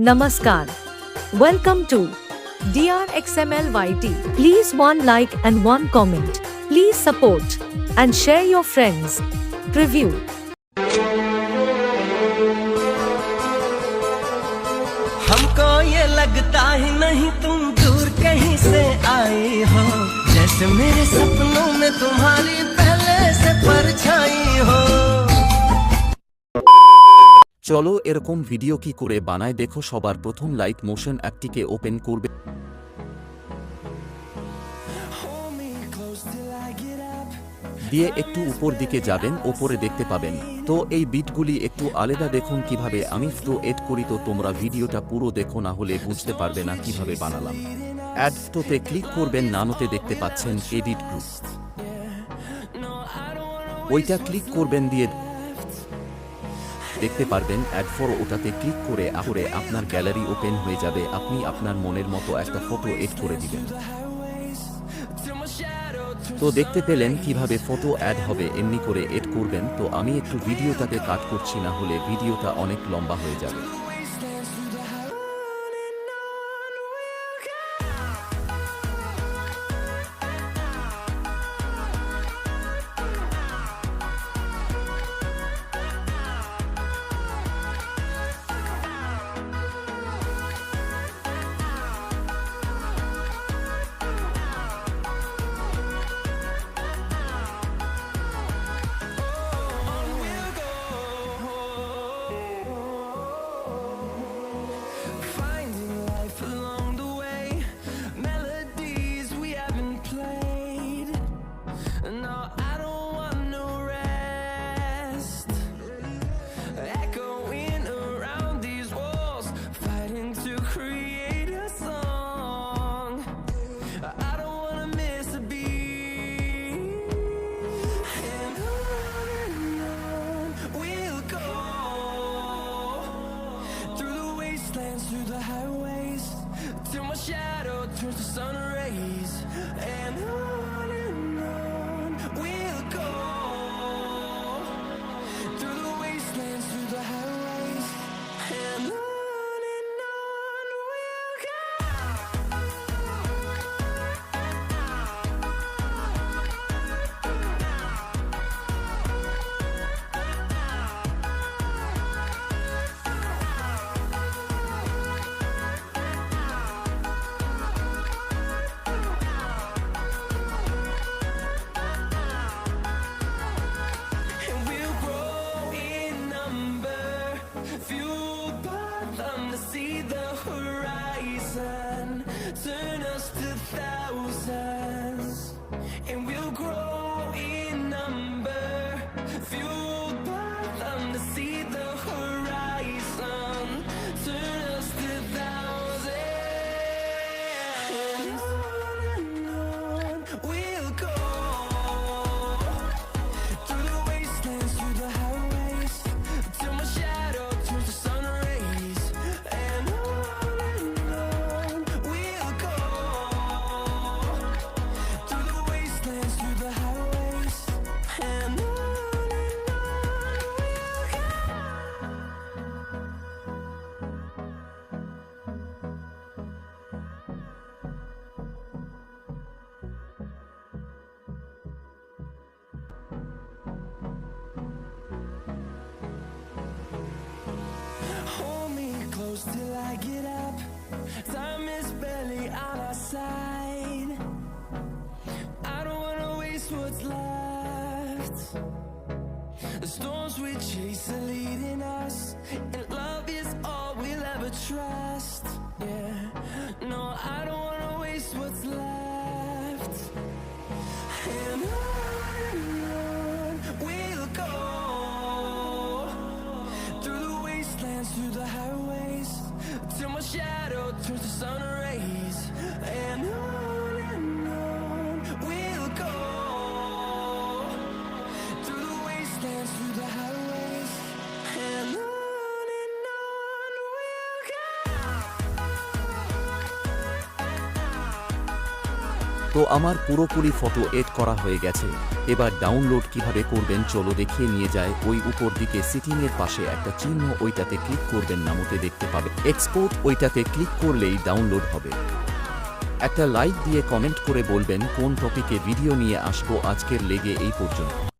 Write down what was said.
Namaskar. Welcome to DRXMLYT. Please one like and one comment. Please support and share your friends. Preview. हमको ये लगता ही नहीं तुम दूर कहीं से आई हो, जैसे मेरे सपनों में तुम्हारी पहले से परछाई हो। চলো এরকম ভিডিও কি করে বানায় দেখো। সবার প্রথম লাইট মোশন অ্যাপটিকে ওপেন করবে, দিয়ে একটু উপর দিকে যাবেন, ওপরে দেখতে পাবেন। তো এই বিটগুলি একটু আলাদা, দেখুন কিভাবে আমি ফ্লো এড করি। তো তোমরা ভিডিওটা পুরো দেখো, না হলে বুঝতে পারবে না কিভাবে বানালাম। অ্যাড ফটোতে ক্লিক করবেন, নানোতে দেখতে পাচ্ছেন এডিট গ্রুপ, ওইটা ক্লিক করবেন, দিয়ে দেখতে পারবেন অ্যাড ফর, ওটাতে ক্লিক করে আপনার গ্যালারি ওপেন হয়ে যাবে। আপনি আপনার মনের মতো একটা ফটো এড করে দিবেন। তো দেখতে পেলেন কিভাবে ফটো অ্যাড হবে, এমনি করে এড করবেন। তো আমি একটু ভিডিওটাকে কাট করছি, না হলে ভিডিওটা অনেক লম্বা হয়ে যাবে। Through the highways, till my shadow turns to sun rays, and on we'll go. Through the wastelands, through the highways, and on we'll go. Turn us to thousands, and we'll grow in number, fueled by them to see the horizon. Turn us to thousands, and on we'll go. Through the wastelands, through the highways, till my shadow turns to sun rays, and on we'll go. Through the wastelands, through the highways, and on we'll go. Hold me close till I get up. Time is barely on our side. I don't wanna waste what's left. The storms we chase are leading us, and love is all we'll ever trust. Yeah, no, I don't wanna waste what's left. And on we'll go. Through the wastelands, through the highways, till my shadow turns to sun rays, and on we'll go. Through the wastelands, through the highways, and on we'll go. তো আমার পুরোপুরি photo add করা হয়ে গেছে। এবার download কিভাবে করবেন চলো দেখিয়ে নিয়ে যায়। ওই উপর দিকে সিটিং এর পাশে একটা চিহ্ন, ওইটাতে ক্লিক করবেন, নামতে দেখতে পাবে এক্সপোর্ট, ওইটাতে ক্লিক করলেই ডাউনলোড হবে। একটা লাইক দিয়ে কমেন্ট করে বলবেন কোন টপিকে ভিডিও নিয়ে আসবো। আজকের লেগে এই পর্যন্ত।